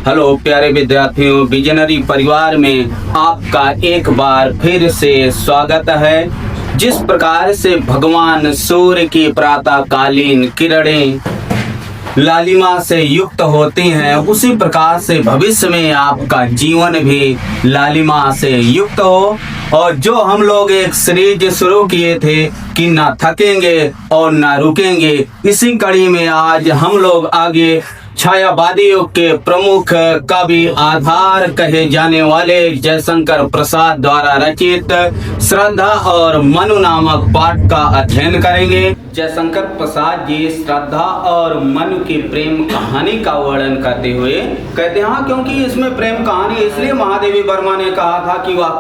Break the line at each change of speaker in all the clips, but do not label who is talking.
Hello प्यारे विद्यार्थियों, visionary परिवार में आपका एक बार फिर से स्वागत है। जिस प्रकार से भगवान सूर्य की प्रातःकालीन किरणें लालिमा से युक्त होती हैं, उसी प्रकार से भविष्य में आपका जीवन भी लालिमा से युक्त हो। और जो हम लोग एक सीरीज शुरू किए थे कि ना थकेंगे और ना रुकेंगे, इसी कड़ी में आज हम लोग आगे छायावादी युग के प्रमुख कवि आधार कहे जाने वाले जयशंकर प्रसाद द्वारा रचित श्रद्धा और मनु नामक पाठ का अध्ययन करेंगे। जयशंकर प्रसाद जी श्रद्धा और मनु की प्रेम कहानी का वर्णन करते हुए कहते हैं, हाँ, क्योंकि इसमें प्रेम कहानी, इसलिए महादेवी वर्मा ने कहा था कि वह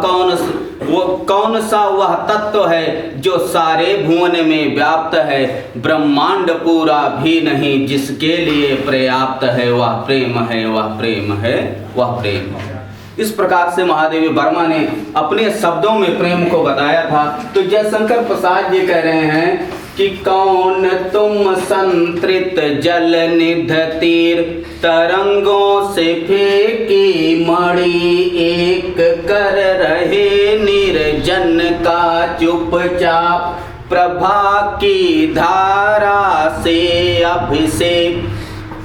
कौन सा वह तत्व है जो सारे भुवन में व्याप्त है, ब्रह्मांड पूरा भी नहीं जिसके लिए पर्याप्त है, वह प्रेम है, वह प्रेम है, वह प्रेम है। इस प्रकार से महादेवी वर्मा ने अपने शब्दों में प्रेम को बताया था। तो जयशंकर प्रसाद जी कह रहे हैं कि कौन तुम संतृत जल निध तीर, तरंगों से फेंकी मणि एक कर रहे निर्जन का चुपचाप, प्रभा की धारा से अभिषेक।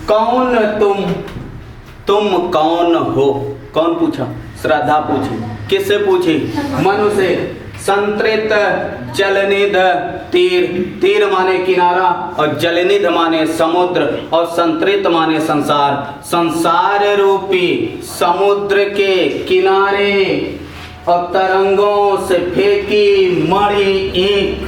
कौन तुम कौन हो? कौन पूछा? श्रद्धा पूछी। किससे पूछी? मनु से। संतृत जलनिध तीर, तीर माने किनारा और जलनिध माने समुद्र और संतृत माने संसार, संसार रूपी समुद्र के किनारे और तरंगों से फेंकी मणि एक।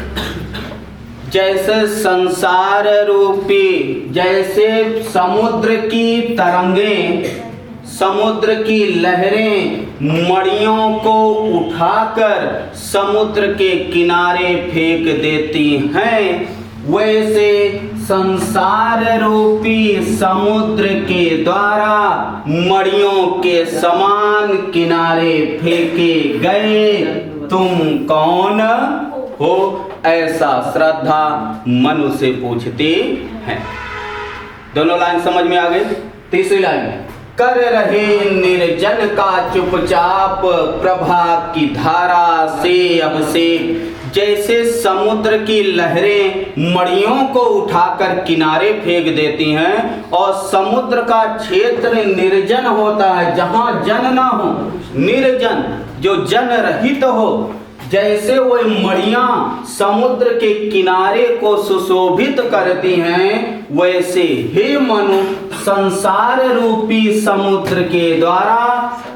जैसे संसार रूपी, जैसे समुद्र की तरंगें, समुद्र की लहरें मणियों को उठाकर समुद्र के किनारे फेंक देती हैं, वैसे संसार रूपी समुद्र के द्वारा मणियों के समान किनारे फेंके गए तुम कौन हो? ऐसा श्रद्धा मनु से पूछती है। दोनों लाइन समझ में आ गई। तीसरी लाइन, कर रहे निर्जन का चुपचाप, प्रभा की धारा से अभिषेक। जैसे समुद्र की लहरें मणियों को उठाकर किनारे फेंक देती हैं और समुद्र का क्षेत्र निर्जन होता है, जहां जन ना हो, निर्जन, जो जन रहित हो, जैसे वह मणियां समुद्र के किनारे को सुशोभित करती हैं, वैसे हे मनु संसार रूपी समुद्र के द्वारा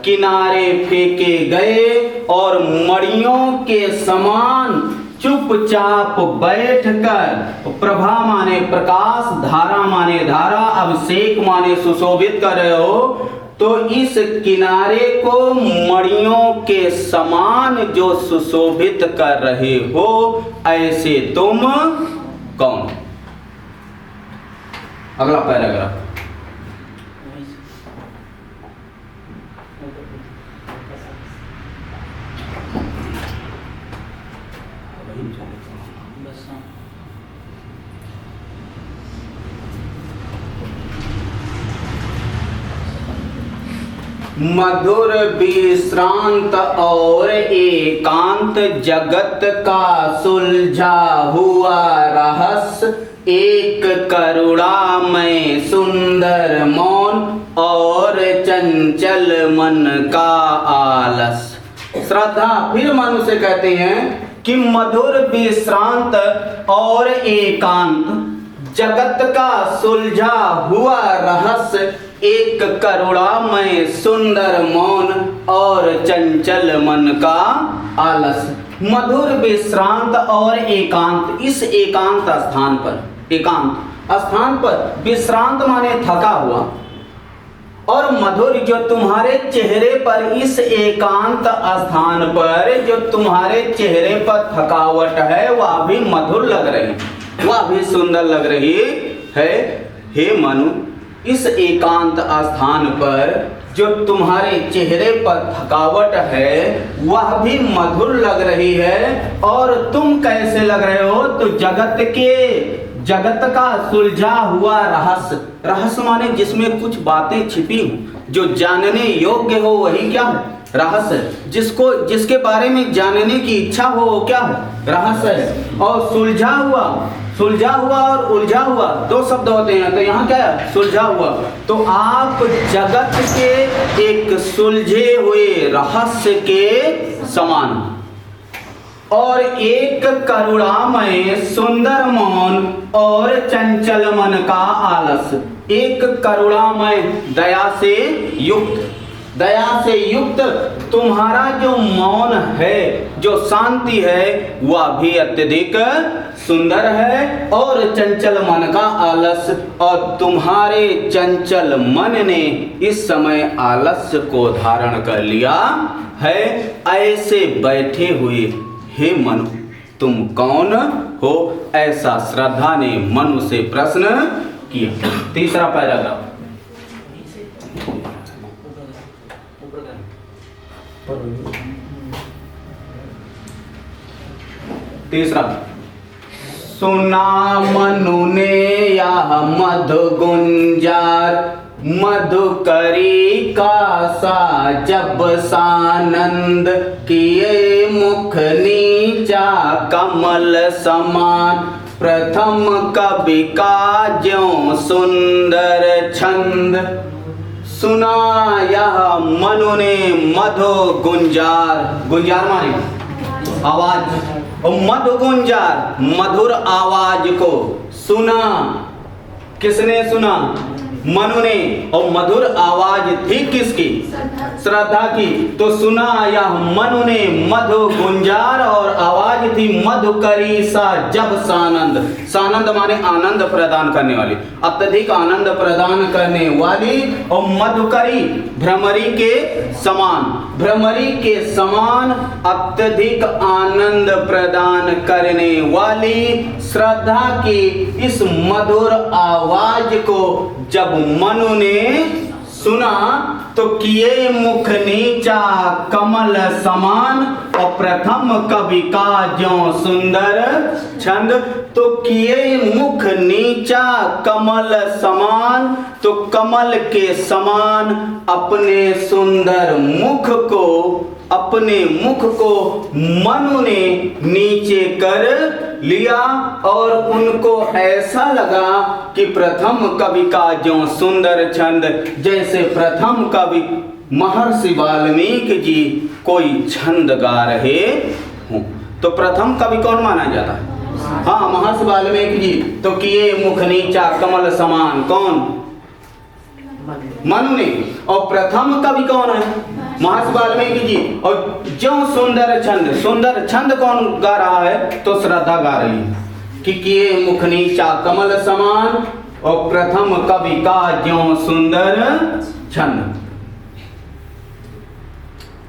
किनारे फेंके गए और मणियों के समान चुपचाप बैठकर, प्रभा माने प्रकाश, धारा माने धारा, अभिषेक माने सुशोभित कर रहे हो, तो इस किनारे को मणियों के समान जो सुशोभित कर रहे हो, ऐसे तुम कौन? अगला पैराग्राफ। मधुर विश्रांत और एकांत जगत का सुलझा हुआ रहस्य, एक करुणामय सुंदर मौन और चंचल मन का आलस। श्रद्धा फिर मनु से कहते हैं कि मधुर विश्रांत और एकांत जगत का सुलझा हुआ रहस्य, एक करुणामय सुंदर मौन और चंचल मन का आलस। मधुर विश्रांत और एकांत, इस एकांत स्थान पर, एकांत स्थान पर विश्रांत माने थका हुआ, और मधुर जो तुम्हारे चेहरे पर, इस एकांत स्थान पर जो तुम्हारे चेहरे पर थकावट है, वह भी मधुर लग रही, वह भी सुंदर लग रही है। हे मनु, इस एकांत स्थान पर जो तुम्हारे चेहरे पर थकावट है, वह भी मधुर लग रही है। और तुम कैसे लग रहे हो? तो जगत का सुलझा हुआ रहस्य, रहस्य माने जिसमें कुछ बातें छिपी हों, जो जानने योग्य हो वही क्या है? रहस्य है। जिसके बारे में जानने की इच्छा हो वो क्या है? रहस्य है। और सुलझा हुआ और उलझा हुआ दो शब्द होते हैं, तो यहाँ क्या है? सुलझा हुआ। तो आप जगत के एक सुलझे हुए रहस्य के समान और एक करुणामय सुंदर मौन और चंचल मन का आलस्य। एक करुणामय दया से युक्त तुम्हारा जो मौन है, जो शांति है, वह भी अत्यधिक सुंदर है। और चंचल मन का आलस्य, और तुम्हारे चंचल मन ने इस समय आलस्य को धारण कर लिया है। ऐसे बैठे हुए हे मनु तुम कौन हो? ऐसा श्रद्धा ने मनु से प्रश्न किया। तीसरा पैराग्राफ, तीसरा। सुना मनु ने यह मधु गुंजार, मधुकरी का सा जब सानंद, किए मुख नीचा कमल समान, प्रथम कवि का ज्यों सुंदर छंद। सुना यह मनु ने मधु गुंजार माने आवाज, और मधु गुंजार मधुर आवाज को सुना। किसने सुना? मनु ने। और मधुर आवाज थी किसकी? श्रद्धा की। तो सुना यह मनु ने मधु गुंजार, और आवाज थी मधुकरी सा जब सानंद। सानंद माने आनंद प्रदान करने वाली, अत्यधिक आनंद प्रदान करने वाली। और मधुकरी भ्रमरी के समान अत्यधिक आनंद प्रदान करने वाली श्रद्धा की इस मधुर आवाज को जब मनु ने सुना तो किए मुख नीचा कमल समान, और प्रथम कवि का ज्यों सुंदर छंद। तो किए मुख नीचा कमल समान, तो कमल के समान अपने सुंदर मुख को मनु ने नीचे कर लिया। और उनको ऐसा लगा कि प्रथम कवि का ज्यों सुंदर छंद, जैसे प्रथम कवि महर्षि वाल्मीकि जी कोई छंद गा रहे हों। तो प्रथम कवि कौन माना जाता है? हाँ, महर्षि वाल्मीकि जी। तो किए मुख नीचा कमल समान, कौन? मनु ने। और प्रथम कवि कौन है? महर्षि वाल्मीकि जी। और ज्यों सुंदर छंद कौन गा रहा है? तो श्रद्धा गा रही है कि किए मुख नीचा कमल समान, और प्रथम कवि का ज्यों सुंदर छंद।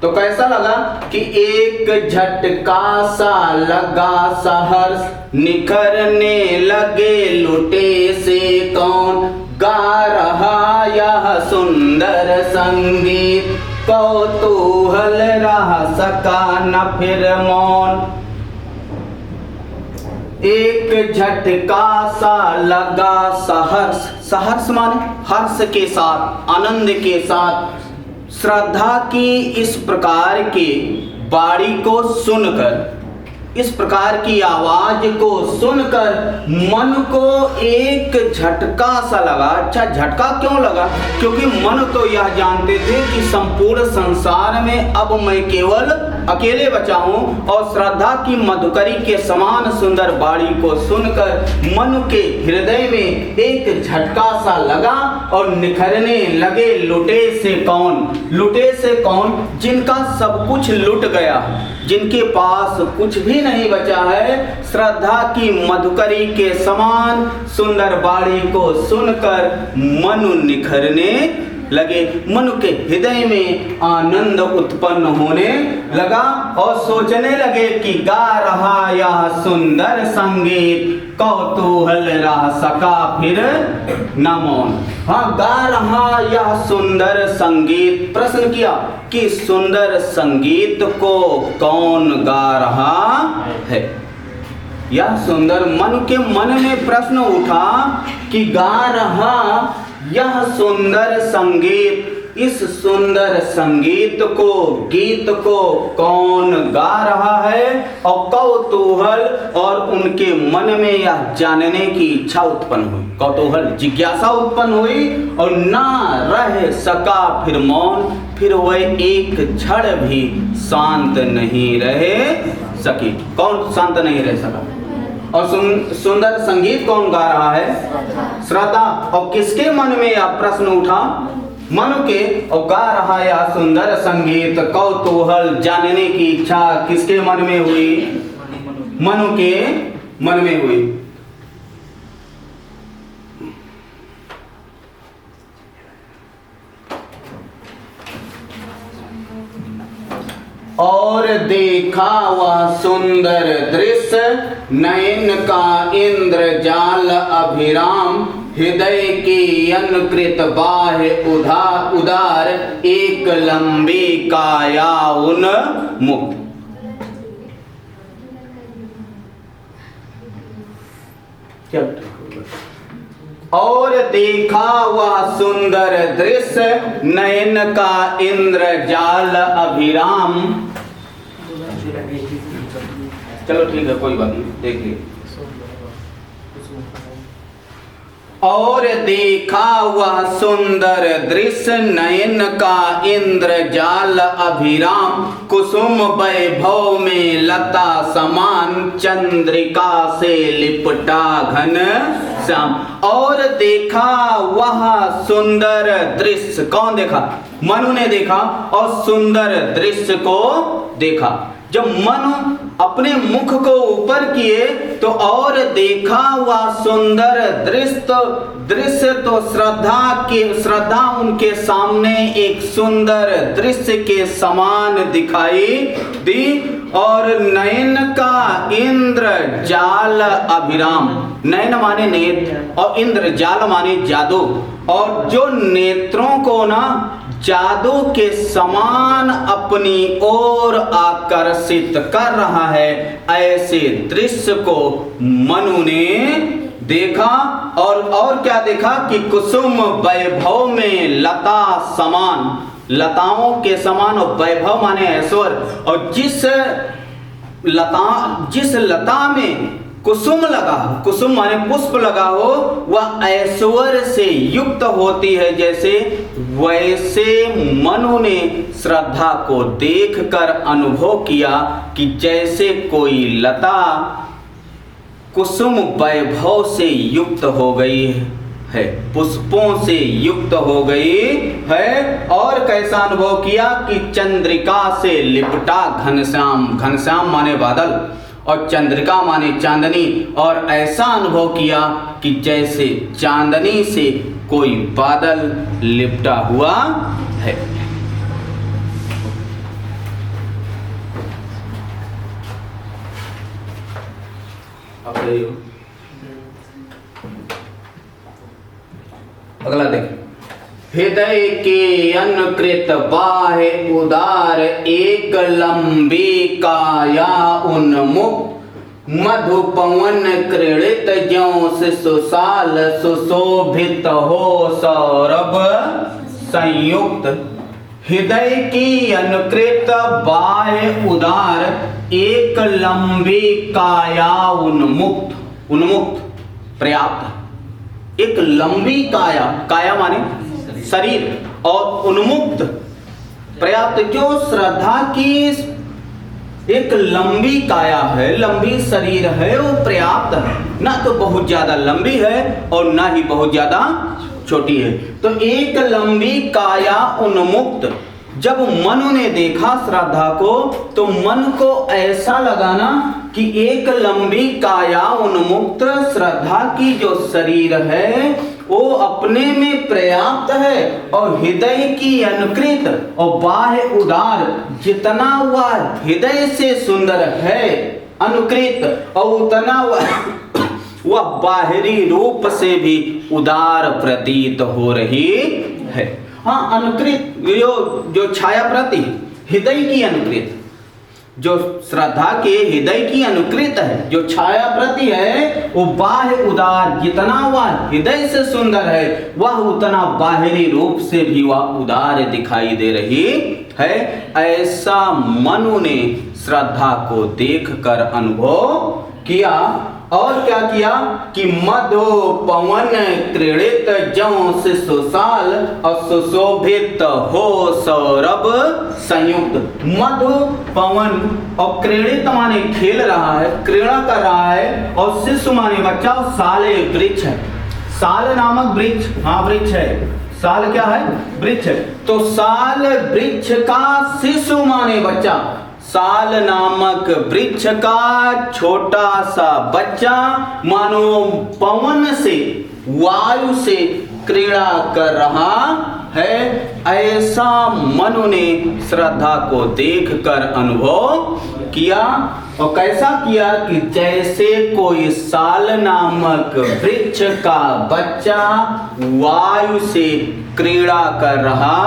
तो कैसा लगा कि एक झटका सा लगा सहर्ष, निखरने लगे लुटे से कौन, गा रहा यह सुंदर संगीत, कौतूहल रह सका न फिर मौन। एक झटका सा लगा सहर्ष माने हर्ष के साथ, आनंद के साथ, श्रद्धा की इस प्रकार की बाणी को सुनकर, इस प्रकार की आवाज को सुनकर मन को एक झटका सा लगा। अच्छा, झटका क्यों लगा? क्योंकि मन तो यह जानते थे कि संपूर्ण संसार में अब मैं केवल अकेले बचा हूं, और श्रद्धा की मधुकरी के समान सुंदर बाणी को सुनकर मन के हृदय में एक झटका सा लगा और निखरने लगे लुटे से कौन, जिनका सब कुछ लुट गया, जिनके पास कुछ भी नहीं बचा है। श्रद्धा की मधुकरी के समान सुंदर बाणी को सुनकर मनु निखरने लगे, मनु के हृदय में आनंद उत्पन्न होने लगा और सोचने लगे कि गा रहा यह सुंदर संगीत, कौतूहल रह सका फिर न मौन। हाँ, गा रहा यह सुंदर संगीत। प्रश्न किया कि सुंदर संगीत को कौन गा रहा है? यह सुंदर मन के मन में प्रश्न उठा कि गा रहा यह सुंदर संगीत इस सुंदर संगीत को, गीत को कौन गा रहा है और कौतूहल और उनके मन में यह जानने की इच्छा उत्पन्न हुई, कौतूहल जिज्ञासा उत्पन्न हुई और ना रह सका फिर मौन, फिर वह एक क्षण भी शांत नहीं रह सकी। कौन शांत नहीं रह सका? और सुंदर संगीत कौन गा रहा है? श्रद्धा। और किसके मन में यह प्रश्न उठा? मनु के। और गा रहा यह सुंदर संगीत, कौतूहल जानने की इच्छा किसके मन में हुई? मनु के मन में हुई। और देखा वह सुंदर दृश्य, नयन का इंद्रजाल अभिराम, हृदय की अनुकृत बाह्य उदार, एक लंबी काया उन्मुक्त। और देखा वह सुंदर दृश्य, नयन का इंद्रजाल अभिराम। चलो ठीक है, कोई बात नहीं, देखिए। और देखा वह सुंदर दृश्य, नयन का इंद्रजाल अभिराम, कुसुम वैभव में लता समान, चंद्रिका से लिपटा घन श्याम। और देखा वह सुंदर दृश्य, कौन देखा? मनु ने देखा और सुंदर दृश्य को देखा। जब मनु अपने मुख को ऊपर किए तो और देखा वह सुंदर दृश्य तो श्रद्धा उनके सामने एक सुंदर दृश्य के समान दिखाई दी। और नयन का इंद्र जाल अभिराम, नयन माने नेत्र और इंद्र जाल माने जादू, और जो नेत्रों को ना जादू के समान अपनी ओर आकर्षित कर रहा है, ऐसे दृश्य को मनु ने देखा। और क्या देखा कि कुसुम वैभव में लता समान, लताओं के समान, और वैभव माने ऐश्वर्य, और जिस लता में कुसुम लगा, कुसुम माने पुष्प लगा हो, वह ऐश्वर्य से युक्त होती है जैसे, वैसे मनु ने श्रद्धा को देखकर अनुभव किया कि जैसे कोई लता कुसुम वैभव से युक्त हो गई है, पुष्पों से युक्त हो गई है। और कैसा अनुभव किया कि चंद्रिका से लिपटा घनश्याम, घनश्याम माने बादल और चंद्रिका माने चांदनी, और ऐसा अनुभव किया कि जैसे चांदनी से कोई बादल लिपटा हुआ है। अगला देखिए। हृदय के अनुकृत बाह्य उदार, एक लंबी काया उन्मुक्त, मधु पवन क्रीड़ित ज्यों सुशाल, सुशोभित हो सौरभ संयुक्त। हृदय की अनुकृत बाह्य उदार, एक लंबी काया उन्मुक्त, उन्मुक्त पर्याप्त, एक लंबी काया, काया माने शरीर, और उन्मुक्त पर्याप्त, जो श्रद्धा की एक लंबी काया है, लंबी शरीर है, वो पर्याप्त है, ना तो बहुत ज्यादा लंबी है और ना ही बहुत ज्यादा छोटी है। तो एक लंबी काया उन्मुक्त, जब मनु ने देखा श्रद्धा को तो मन को ऐसा लगा ना कि एक लंबी काया उन्मुक्त श्रद्धा की जो शरीर है वो अपने में पर्याप्त है, और हृदय की अनुकृत और बाह्य उदार, जितना वह हृदय से सुंदर है अनुकृत, और उतना वह बाहरी रूप से भी उदार प्रतीत हो रही है। हाँ, अनुकृत जो छाया प्रति हृदय की अनुकृत, जो श्रद्धा के हृदय की अनुकृत है, जो छाया प्रति है वो बाह्य उदार, जितना वह हृदय से सुंदर है वह उतना बाहरी रूप से भी वह उदार दिखाई दे रही है। ऐसा मनु ने श्रद्धा को देखकर अनुभव किया। और क्या किया कि मधु पवन क्रीड़ित जौ से सुशाल और सुशोभित हो सौरभ संयुक्त। मधु पवन और क्रीड़ित माने खेल रहा है, क्रीड़ा कर रहा है, और शिशु माने बच्चा, और साल एक वृक्ष है, साल नामक वृक्ष, हाँ वृक्ष है, साल क्या है, वृक्ष है। तो साल वृक्ष का शिशु माने बच्चा, साल नामक वृक्ष का छोटा सा बच्चा मानो पवन से, वायु से क्रीड़ा कर रहा है। ऐसा मनु ने श्रद्धा को देखकर अनुभव किया। और कैसा किया कि जैसे कोई साल नामक वृक्ष का बच्चा वायु से क्रीड़ा कर रहा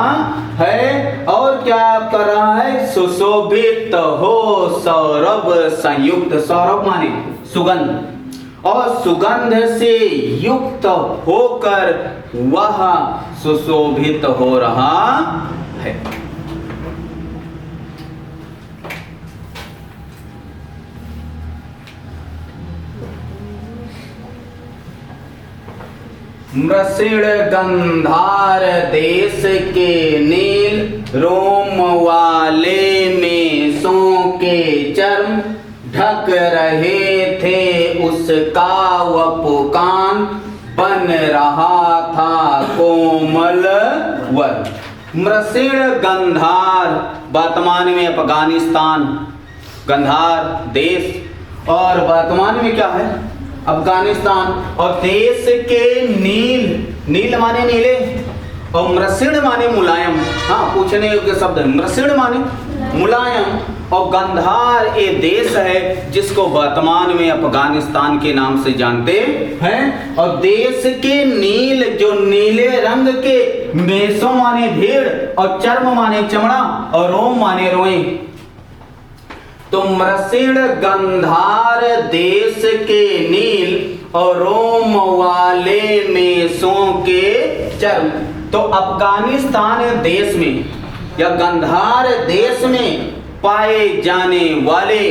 है, और क्या कर रहा है, सुशोभित हो सौरभ संयुक्त, सौरभ माने सुगंध, और सुगंध से युक्त होकर वह सुशोभित हो रहा है। मृषिण गंधार देश के नील रोम वाले मेसों के चर्म ढक रहे थे, उसका वपुकान बन रहा था कोमल वर। मृषिण गंधार वर्तमान में अफगानिस्तान, गंधार देश, और वर्तमान में क्या है, अफगानिस्तान। और देश के नील, नील माने नीले, और मृषिण माने मुलायम, हाँ पूछने योग्य शब्द है, मृषिण माने मुलायम। और गंधार ये देश है जिसको वर्तमान में अफगानिस्तान के नाम से जानते हैं। और देश के नील, जो नीले रंग के, मेसों माने भेड़, और चर्म माने चमड़ा, और रोम माने रोए। तो मृषिण गंधार देश के नील और रोम वाले मेसों के चर्म। तो अफगानिस्तान देश में या गंधार देश में पाए जाने वाले,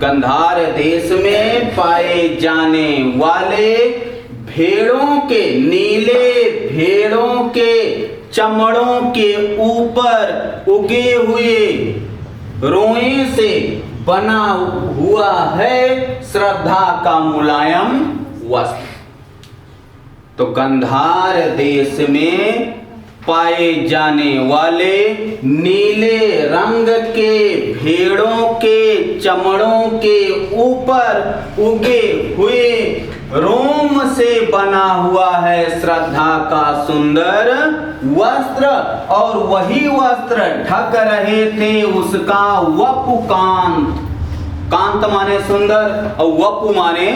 गंधार देश में पाए जाने वाले भेड़ों के, नीले भेड़ों के चमड़ों के ऊपर उगे हुए रोए से बना हुआ है श्रद्धा का मुलायम वस्त्र। तो गंधार देश में पाए जाने वाले नीले रंग के भेड़ों के चमड़ों के ऊपर उगे हुए रोम से बना हुआ है श्रद्धा का सुंदर वस्त्र। और वही वस्त्र ढक रहे थे उसका वपु कांत, कांत माने सुंदर और वपु माने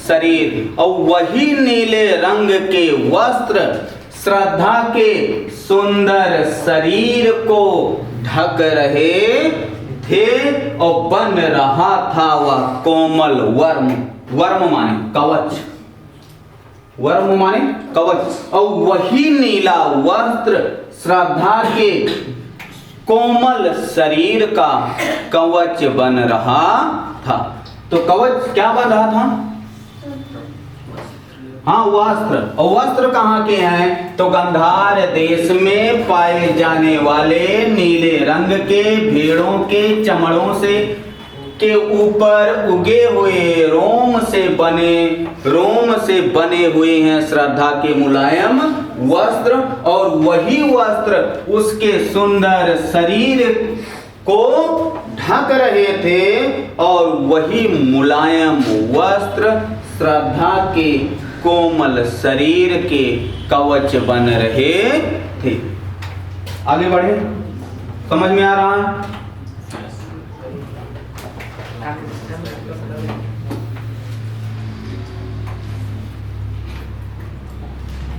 शरीर। और वही नीले रंग के वस्त्र श्रद्धा के सुंदर शरीर को ढक रहे थे और बन रहा था वह कोमल वर्म। वर्म माने कवच, वर्म माने कवच। और वही नीला वस्त्र श्रद्धा के कोमल शरीर का कवच बन रहा था। तो कवच क्या बन रहा था? हाँ वस्त्र। और वस्त्र कहाँ के हैं? तो गंधार देश में पाए जाने वाले नीले रंग के भेड़ों के चमड़ों से के ऊपर उगे हुए रोम से बने हुए हैं श्रद्धा के मुलायम वस्त्र। और वही वस्त्र उसके सुंदर शरीर को ढक रहे थे और वही मुलायम वस्त्र श्रद्धा के कोमल शरीर के कवच बन रहे थे। आगे बढ़े, समझ में आ रहा है?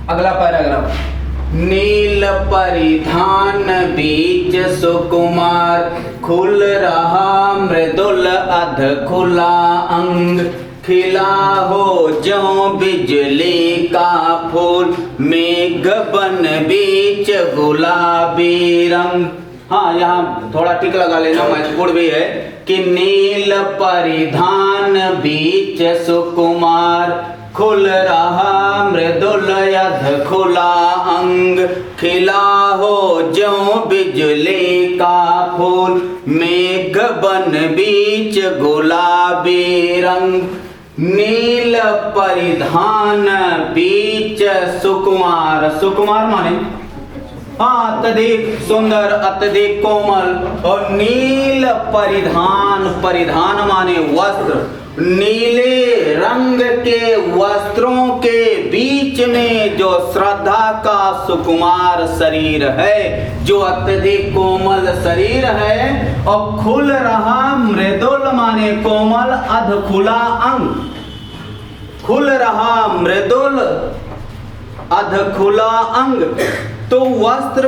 अगला पैराग्राफ। नील परिधान बीच सुकुमार, खुल रहा मृदुल अध खुला अंग, खिला हो ज्यों बिजली का फूल, मेघ बन बीच गुलाबी रंग। हाँ, यहाँ थोड़ा टिक लगा लेना, महत्वपूर्ण भी है कि नील परिधान बीच सुकुमार, खुल रहा मृदुल यद खुला अंग, खिला हो ज्यों बिजली का फूल, मेघ बन बीच गुलाबी रंग, नील परिधान बीच सुकुमार। सुकुमार माने अत्यधिक सुंदर, अत्यधिक कोमल। और नील परिधान, परिधान माने वस्त्र, नीले रंग के वस्त्रों के बीच में जो श्रद्धा का सुकुमार शरीर है, जो अत्यधिक कोमल शरीर है, और खुल रहा मृदुल माने कोमल, अध खुला अंग, खुल रहा मृदुल अध खुला अंग। तो वस्त्र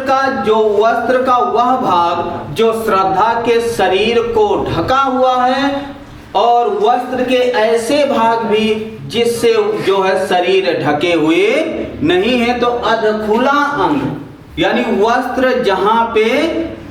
का वह भाग जो श्रद्धा के शरीर को ढका हुआ है, और वस्त्र के ऐसे भाग भी जिससे जो है शरीर ढके हुए नहीं है, तो अधखुला अंग, यानी वस्त्र जहां पे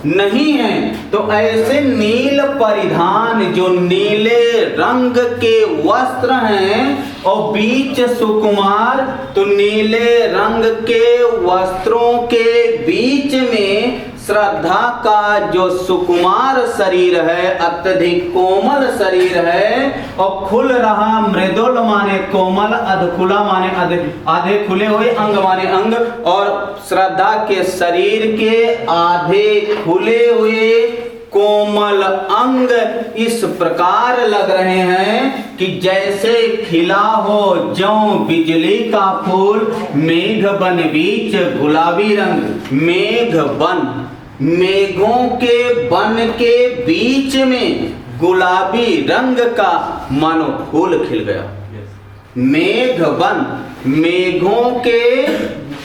नहीं है, तो ऐसे नील परिधान जो नीले रंग के वस्त्र हैं, और बीच सुकुमार, तो नीले रंग के वस्त्रों के बीच में श्रद्धा का जो सुकुमार शरीर है, अत्यधिक कोमल शरीर है, और खुल रहा मृदुल माने कोमल, अधखुला माने आधे खुले हुए, अंग माने अंग, और श्रद्धा के शरीर के आधे खुले हुए कोमल अंग इस प्रकार लग रहे हैं कि जैसे खिला हो ज्यों बिजली का फूल, मेघ बन बीच गुलाबी रंग। मेघ बन, मेघों के बन के बीच में गुलाबी रंग का मानो फूल खिल गया। मेघ बन, मेघों के,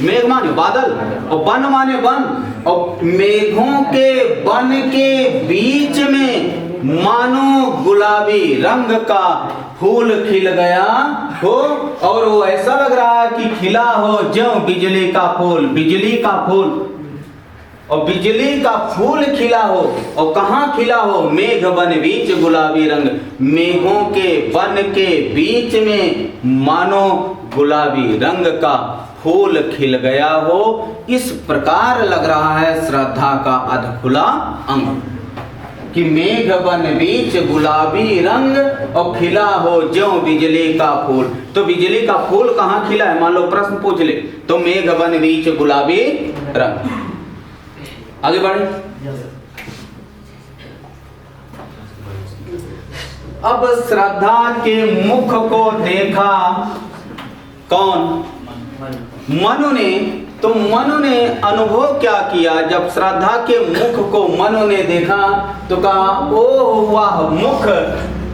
मेघ माने बादल और बन माने वन, और मेघों के बन के बीच में मानो गुलाबी रंग का फूल खिल गया हो, और वो ऐसा लग रहा है कि खिला हो ज्यों बिजली का फूल, बिजली का फूल, और बिजली का फूल खिला हो। और कहाँ खिला हो? मेघ बन बीच गुलाबी रंग, मेघों के बन के बीच में मानो गुलाबी रंग का फूल खिल गया हो। इस प्रकार लग रहा है श्रद्धा का अधखुला अंग कि मेघ बन बीच गुलाबी रंग और खिला हो ज्यों बिजली का फूल। तो बिजली का फूल कहाँ खिला है? मान लो प्रश्न पूछ ले तो मेघ बन बीच गुलाबी रंग। आगे बढ़े। अब श्रद्धा के मुख को देखा कौन? मनु ने। तो मनु ने अनुभव क्या किया? जब श्रद्धा के मुख को मनु ने देखा तो कहा, ओह वाह मुख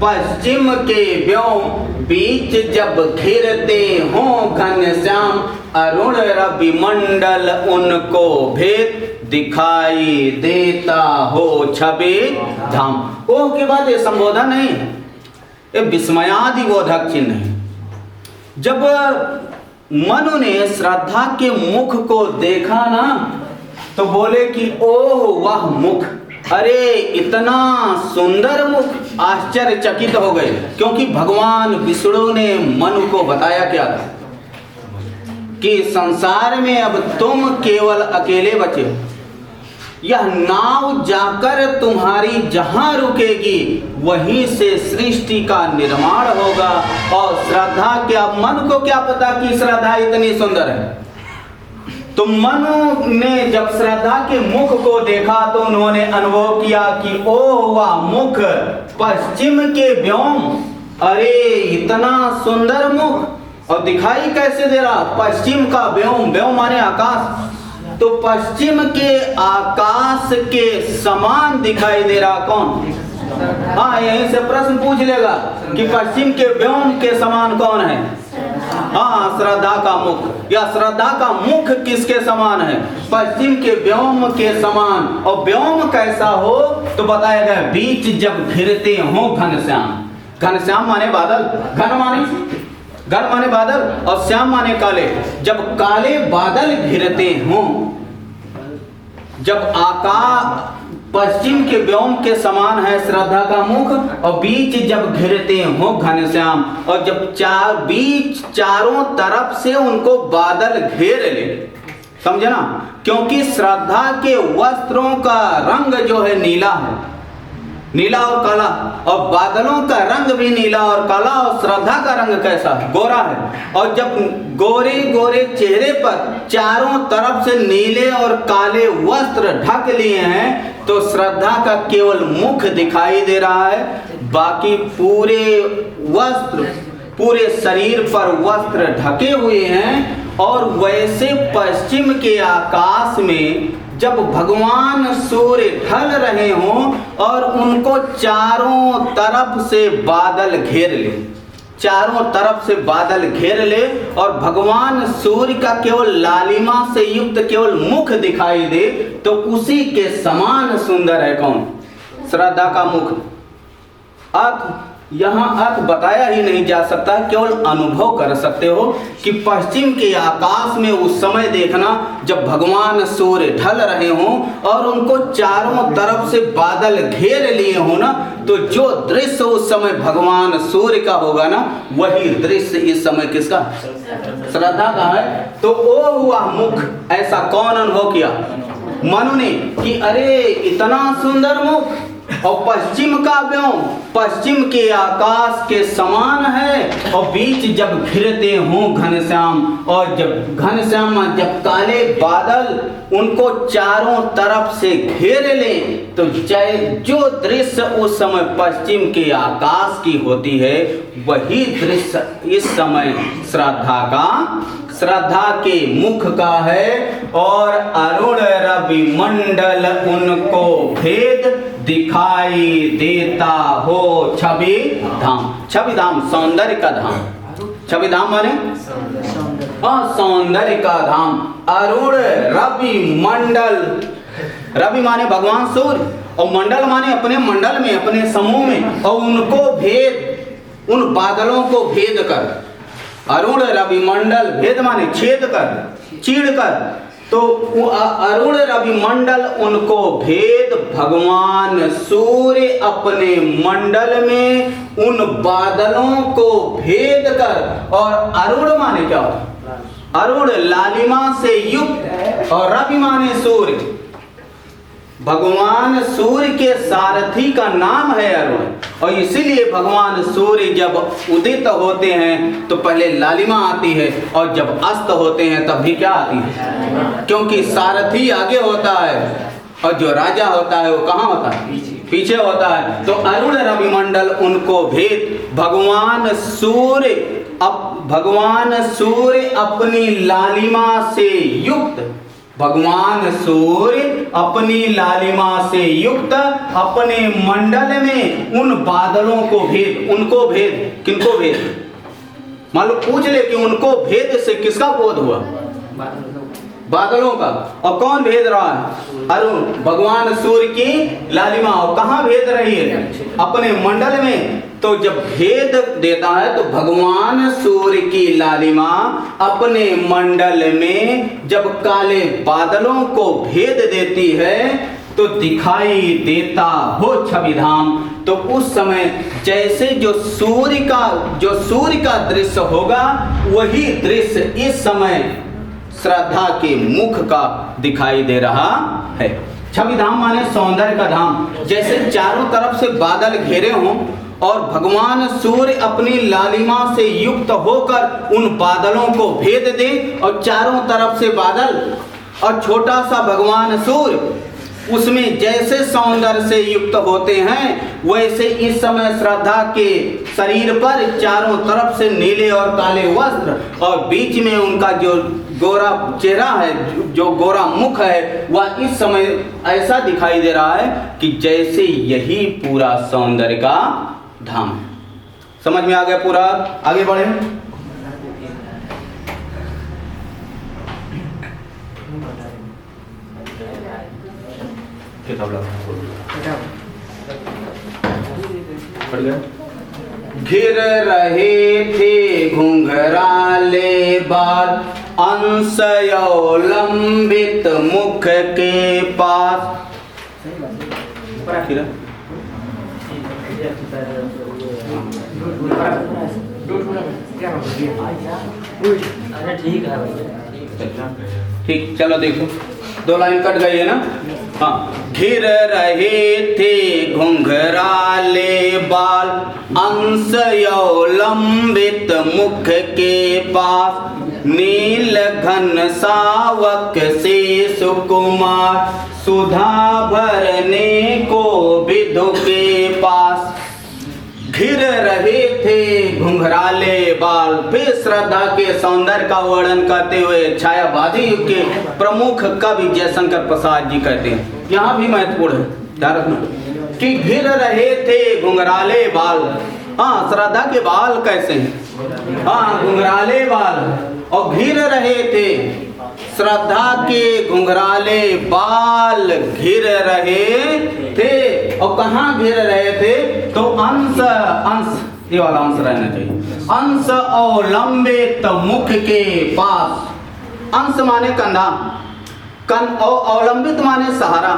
पश्चिम के व्योम बीच जब घिरते हो घनश्याम, अरुण रवि मंडल उनको भेद दिखाई देता हो छवि धाम। ओह के बाद ये संबोधन नहीं है, ये विस्मयादिबोधक चिन्ह है। जब मनु ने श्रद्धा के मुख को देखा ना तो बोले कि ओह वाह मुख, अरे इतना सुंदर मुख। आश्चर्यचकित हो गए, क्योंकि भगवान विष्णु ने मनु को बताया क्या था कि संसार में अब तुम केवल अकेले बचे हो, यह नाव जाकर तुम्हारी जहां रुकेगी वहीं से सृष्टि का निर्माण होगा। और श्रद्धा क्या, मन को क्या पता कि श्रद्धा इतनी सुंदर है। तो मनु ने जब श्रद्धा के मुख को देखा तो उन्होंने अनुभव किया कि ओह वाह मुख पश्चिम के व्योम, अरे इतना सुंदर मुख। और दिखाई कैसे दे रहा? पश्चिम का व्योम, व्योम माने आकाश, तो पश्चिम के आकाश के समान दिखाई दे रहा। कौन? हाँ, यहीं से प्रश्न पूछ लेगा कि पश्चिम के व्योम के समान कौन है? हाँ, श्रद्धा का मुख। या श्रद्धा का मुख किसके समान है? पश्चिम के व्योम के समान। और व्योम कैसा हो तो बताया गया, बीच जब घिरते हो घनश्याम, घनश्याम माने बादल, घन माने बादल और श्याम माने काले। जब काले बादल घिरते हों, जब आकाश पश्चिम के व्योम के समान है श्रद्धा का मुख, और बीच जब घिरते हो घनश्याम, और जब बीच चारों तरफ से उनको बादल घेर ले, समझे ना, क्योंकि श्रद्धा के वस्त्रों का रंग जो है नीला है, नीला और काला, और बादलों का रंग भी नीला और काला, और श्रद्धा का रंग कैसा है? गोरा है। और जब गोरे गोरे चेहरे पर चारों तरफ से नीले और काले वस्त्र ढक लिए हैं, तो श्रद्धा का केवल मुख दिखाई दे रहा है, बाकी पूरे वस्त्र, पूरे शरीर पर वस्त्र ढके हुए हैं। और वैसे पश्चिम के आकाश में जब भगवान सूर्य ढल रहे हों और उनको चारों तरफ से बादल घेर ले, चारों तरफ से बादल घेर ले, और भगवान सूर्य का केवल लालिमा से युक्त केवल मुख दिखाई दे, तो उसी के समान सुंदर है कौन? श्रद्धा का मुख। अर्थ यहाँ अर्थ बताया ही नहीं जा सकता, केवल अनुभव कर सकते हो कि पश्चिम के आकाश में उस समय देखना जब भगवान सूर्य ढल रहे हों और उनको चारों तरफ से बादल घेर लिए हो ना, तो जो दृश्य उस समय भगवान सूर्य का होगा ना, वही दृश्य इस समय किसका? श्रद्धा का है। तो वो हुआ मुख, ऐसा कौन अनुभव किया? मनु ने, कि अरे इतना सुंदर मुख, और पश्चिम का व्योम पश्चिम के आकाश के समान है, और बीच जब घिरते हों घनश्याम, और जब घनश्याम जब काले बादल उनको चारों तरफ से घेर ले, तो जो दृश्य उस समय पश्चिम के आकाश की होती है, वही दृश्य इस समय श्रद्धा के मुख का है। और अरुण रवि मंडल उनको भेद दिखाई देता हो छवि धाम। छवि धाम सौंदर्य का धाम, छवि धाम माने सौंदर्य का धाम। अरुण रवि मंडल, रवि माने भगवान सूर्य, और मंडल माने अपने मंडल में, अपने समूह में, और उनको भेद, उन बादलों को भेद कर। अरुण रवि मंडल, भेद माने छेद कर, चीड़ कर, तो अरुण रवि मंडल उनको भेद, भगवान सूर्य अपने मंडल में उन बादलों को भेद कर। और अरुण माने क्या होता? अरुण लालिमा से युक्त, और रवि माने सूर्य, भगवान सूर्य के सारथी का नाम है अरुण। और इसीलिए भगवान सूर्य जब उदित होते हैं तो पहले लालिमा आती है, और जब अस्त होते हैं तब भी क्या आती है? क्योंकि सारथी आगे होता है और जो राजा होता है वो कहाँ होता है? पीछे होता है। तो अरुण रवि मंडल उनको भेद, भगवान सूर्य अपनी लालिमा से युक्त, भगवान सूर्य अपनी लालिमा से युक्त अपने मंडल में उन बादलों को भेद, उनको भेद, किनको भेद? मान लो पूछ ले कि उनको भेद से किसका बोध हुआ? बादलों का। और कौन भेद रहा है? अरुण, भगवान सूर्य की लालिमा। और कहाँ भेद रही है? अपने मंडल में। तो जब भेद देता है तो भगवान सूर्य की लालिमा अपने मंडल में जब काले बादलों को भेद देती है तो दिखाई देता हो छवि धाम। तो उस समय जैसे जो सूर्य का दृश्य होगा वही दृश्य इस समय श्रद्धा के मुख का दिखाई दे रहा है। छवि धाम माने सौंदर्य का धाम। जैसे चारों तरफ से बादल घेरे हों और भगवान सूर्य अपनी लालिमा से युक्त होकर उन बादलों को भेद दे और चारों तरफ से बादल और छोटा सा भगवान सूर्य उसमें जैसे सौंदर्य से युक्त होते हैं वैसे इस समय श्रद्धा के शरीर पर चारों तरफ से नीले और काले वस्त्र और बीच में उनका जो गोरा चेहरा है, जो गोरा मुख है, वह इस समय ऐसा दिखाई दे रहा है कि जैसे यही पूरा सौंदर्य का धाम है। समझ में आ गया पूरा? आगे बढ़े। किताब पढ़ गया। घिर रहे थे घुंघराले बाल, अंश अवलंबित मुख के पास। ठीक, चलो देखो 2 लाइन कट गई है ना। हाँ, घिर रहे थे घुंघराले बाल, अंश अवलंबित मुख के पास, नील घन सावक से सुकुमार, सुधा भरने को विधु के पास। घिर रहे थे घुंघराले बाल, फिर श्रद्धा के सौंदर्य का वर्णन करते हुए छायावादी युग के प्रमुख कवि जयशंकर प्रसाद जी कहते हैं, यहाँ भी महत्वपूर्ण है ध्यान रखना कि घिर रहे थे घुंघराले बाल। हाँ, श्रद्धा के बाल कैसे हैं? हाँ, घुंघराले बाल, और घिर रहे थे श्रद्धा के घुंघराले बाल घिर रहे थे। और कहाँ घिर रहे थे? तो अंश, ये वाला अंश रहना चाहिए, अंश अवलंबित मुख के पास। अंश माने कंधा, अवलंबित माने सहारा,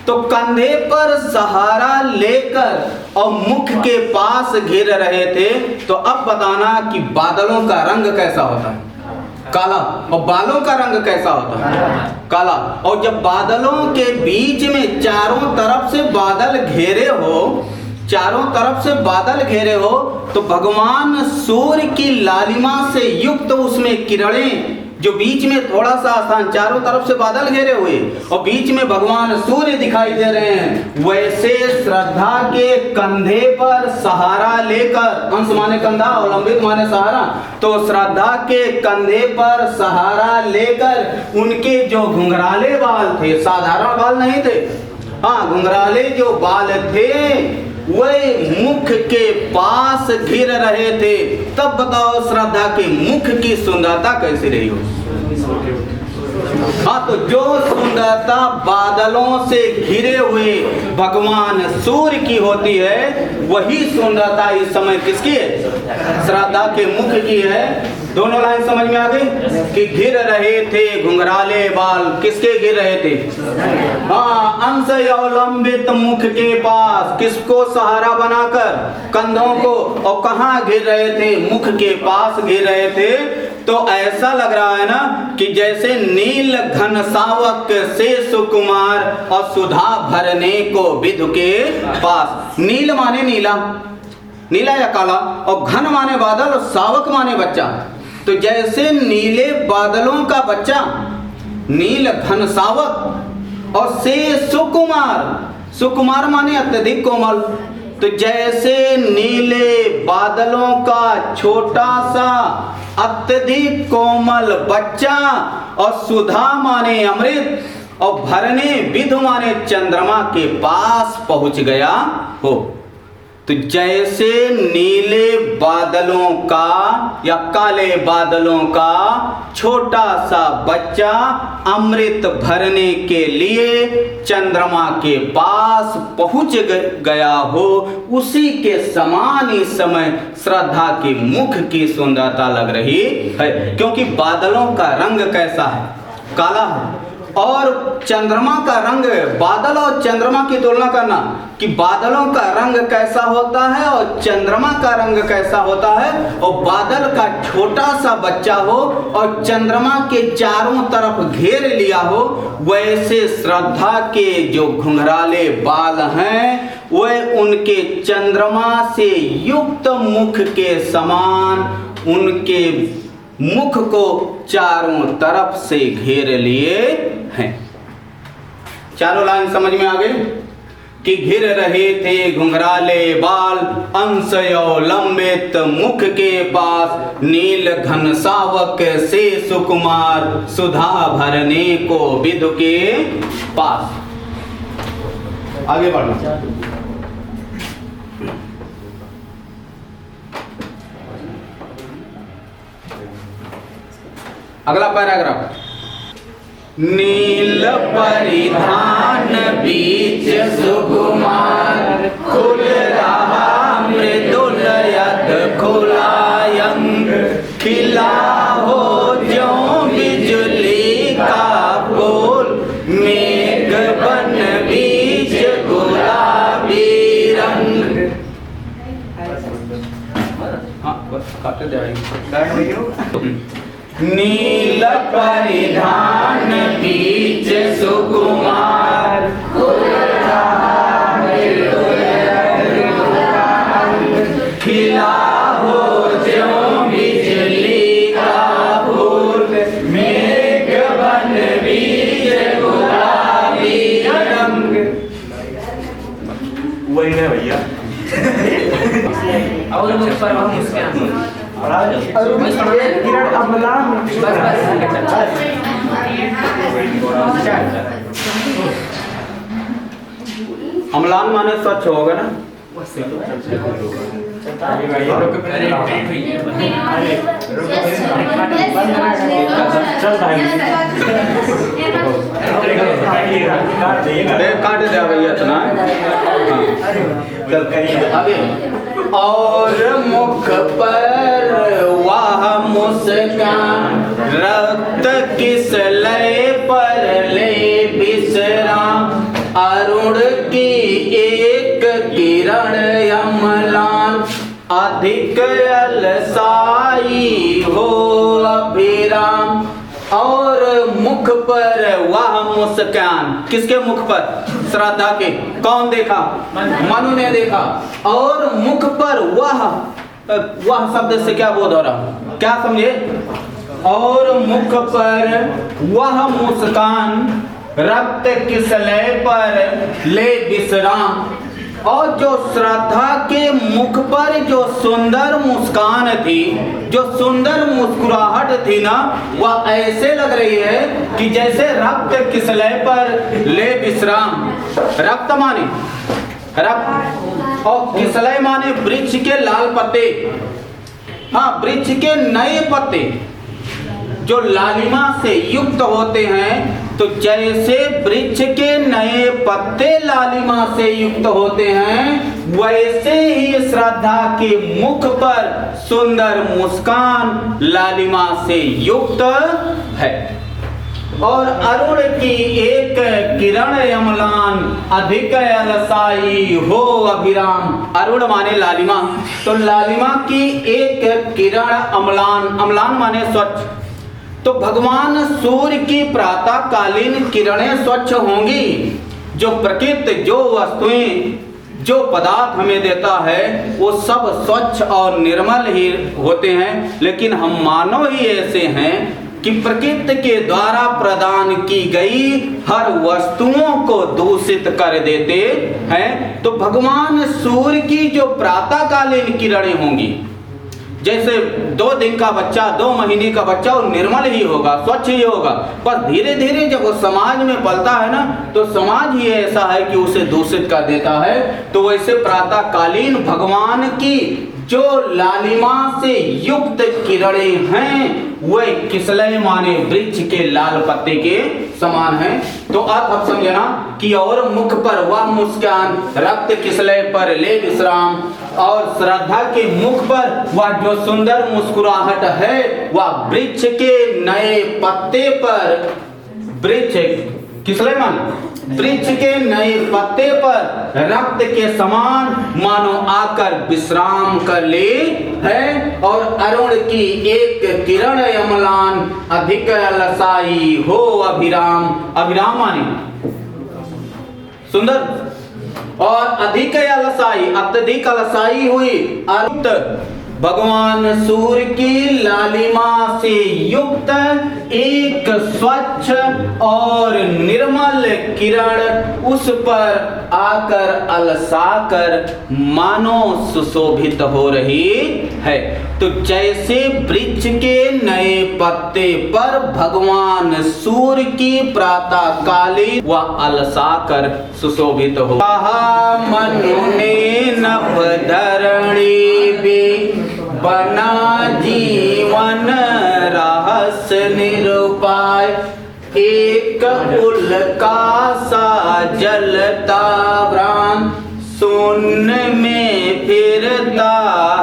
तो कंधे पर सहारा लेकर और मुख के पास घिर रहे थे। तो अब बताना कि बादलों का रंग कैसा होता है? काला। और बालों का रंग कैसा होता है? काला। और जब बादलों के बीच में चारों तरफ से बादल घेरे हो, चारों तरफ से बादल घेरे हो, तो भगवान सूर्य की लालिमा से युक्त उसमें किरणें, जो बीच में थोड़ा सा स्थान, चारों तरफ से बादल घेरे हुए और बीच में भगवान सूर्य दिखाई दे रहे हैं, वैसे श्रद्धा के कंधे पर सहारा लेकर, अंश माने कंधा, अवलंबित माने सहारा, तो श्रद्धा के कंधे पर सहारा लेकर उनके जो घुंघराले बाल थे, साधारण बाल नहीं थे, हाँ घुंघराले जो बाल थे वह मुख के पास घिर रहे थे। तब बताओ श्रद्धा के मुख की सुंदरता कैसी रही हो? हाँ, तो जो सुंदरता बादलों से घिरे हुए भगवान सूर्य की होती है, वही सुंदरता इस समय किसकी है? श्रद्धा के मुख की है। दोनों लाइन समझ में आ गई कि घिर रहे थे घुंघराले बाल, किसके घिर रहे थे? हाँ, अंश अवलंबित मुख के पास, किसको सहारा बनाकर? कंधों को। और कहाँ घिर रहे थे? मुख के पास घिर रहे थे। तो ऐसा लग रहा है ना कि जैसे नील घन सावक से सुकुमार और सुधा भरने को विधु के पास। नील माने नीला, नीला या काला, और घन माने बादल और सावक माने बच्चा। तो जैसे नीले बादलों का बच्चा नील घन सावक और से सुकुमार, सुकुमार माने अत्यधिक कोमल, तो जैसे नीले बादलों का छोटा सा अत्यधिक कोमल बच्चा और सुधा माने अमृत और भरने विधु माने चंद्रमा के पास पहुंच गया हो। तो जैसे नीले बादलों का या काले बादलों का छोटा सा बच्चा अमृत भरने के लिए चंद्रमा के पास पहुंच गया हो, उसी के समान इस समय श्रद्धा के मुख की सुंदरता लग रही है। क्योंकि बादलों का रंग कैसा है? काला है। और चंद्रमा का रंग, बादल और चंद्रमा की तुलना करना कि बादलों का रंग कैसा होता है और चंद्रमा का रंग कैसा होता है, और बादल का छोटा सा बच्चा हो और चंद्रमा के चारों तरफ घेर लिया हो, वैसे श्रद्धा के जो घुंघराले बाल हैं वह उनके चंद्रमा से युक्त मुख के समान उनके मुख को चारों तरफ से घेर लिए हैं। चारों लाइन समझ में आ गई कि घिर रहे थे घुंघराले बाल, अंश अवलंबित मुख के पास, नील घन सावक से सुकुमार, सुधा भरने को विधु के पास। आगे बढ़ना। अगला पैराग्राफ। नील परिधान बीच सुकुमार, खुल रहा मृदुल यद खुला अंग खिला हो ज्यों बिजली का बोल, मेघ बन बीच गुलाबी रंग। हाँ बस काट जाएंगे। नील परिधान बीच सुकुमार, खिला हो ज्यों बिजली का फूल, मेघ बन बीच गुलाबी रंग।
वही है भैया।
और मुझ पर हम मुस्कान
किरण अम्लान
अम्लान माने स्वच्छ होगा ना। काट दे भैया इतना। चल आगे। और मुख पर वह मुस्कान, रक्त किस लय पर ले विश्राम, अरुण की एक किरण अम्लान, अधिक अलसाई हो अभिराम। और मुख पर वह मुस्कान, किसके मुख पर? श्रद्धा के। कौन देखा? मनु ने देखा। और मुख पर वह शब्द से क्या बोध हो रहा, क्या समझे? और मुख पर वह मुस्कान, रक्त किस लय पर ले विश्राम। और जो श्रद्धा के मुख पर जो सुंदर मुस्कान थी, जो सुंदर मुस्कुराहट थी ना, वह ऐसे लग रही है कि जैसे रक्त किस लय पर ले विश्राम। रक्त माने रक्त, और किसलय माने वृक्ष के लाल पत्ते। हाँ, वृक्ष के नए पत्ते जो लालिमा से युक्त होते हैं, तो जैसे वृक्ष के नए पत्ते लालिमा से युक्त होते हैं, वैसे ही श्रद्धा के मुख पर सुंदर मुस्कान लालिमा से युक्त है। और अरुण की एक किरण अम्लान, अधिक अलसाई हो अभिराम। अरुण माने लालिमा, तो लालिमा की एक किरण अम्लान, अम्लान माने स्वच्छ। तो भगवान सूर्य की प्रातःकालीन किरणें स्वच्छ होंगी। जो प्रकृति, जो वस्तुएं, जो पदार्थ हमें देता है, वो सब स्वच्छ और निर्मल ही होते हैं। लेकिन हम मानव ही ऐसे हैं कि प्रकृति के द्वारा प्रदान की गई हर वस्तुओं को दूषित कर देते हैं। तो भगवान सूर्य की जो प्रातःकालीन किरणें होंगी, जैसे 2 दिन का बच्चा, 2 महीने का बच्चा, वो निर्मल ही होगा, स्वच्छ ही होगा। पर धीरे धीरे जब वो समाज में पलता है ना, तो समाज ही ऐसा है कि उसे दूषित कर देता है। तो वैसे प्रातःकालीन भगवान की जो लालिमा से युक्त किरणें हैं, वे किसलय माने वृक्ष के लाल पत्ते के समान हैं। तो आप समझे ना कि और मुख पर वह मुस्कान, रक्त किसलय पर ले विश्राम। और श्रद्धा के मुख पर वह जो सुंदर मुस्कुराहट है, वह वृक्ष के नए पत्ते पर, वृक्ष किसलय माने वृक्ष के नए पत्ते पर रक्त के समान मानो आकर विश्राम कर ले है। और अरुण की एक किरण अम्लान, अधिक अलसाई हो अभिराम। अभिराम माने सुंदर, और अधिक अलसाई, अत्यधिक अलसाई हुई। अर्थ भगवान सूर्य की लालिमा से युक्त एक स्वच्छ और निर्मल किरण उस पर आकर अलसाकर मानो सुशोभित हो रही है। तो जैसे वृक्ष के नए पत्ते पर भगवान सूर्य की प्रातःकालीन वह अलसाकर सुशोभित हो। मनु ने नभ धरणी भी बना जीवन रहस्य निरुपाय, एक उल्का सा जलता प्राण, शून्य में फिरता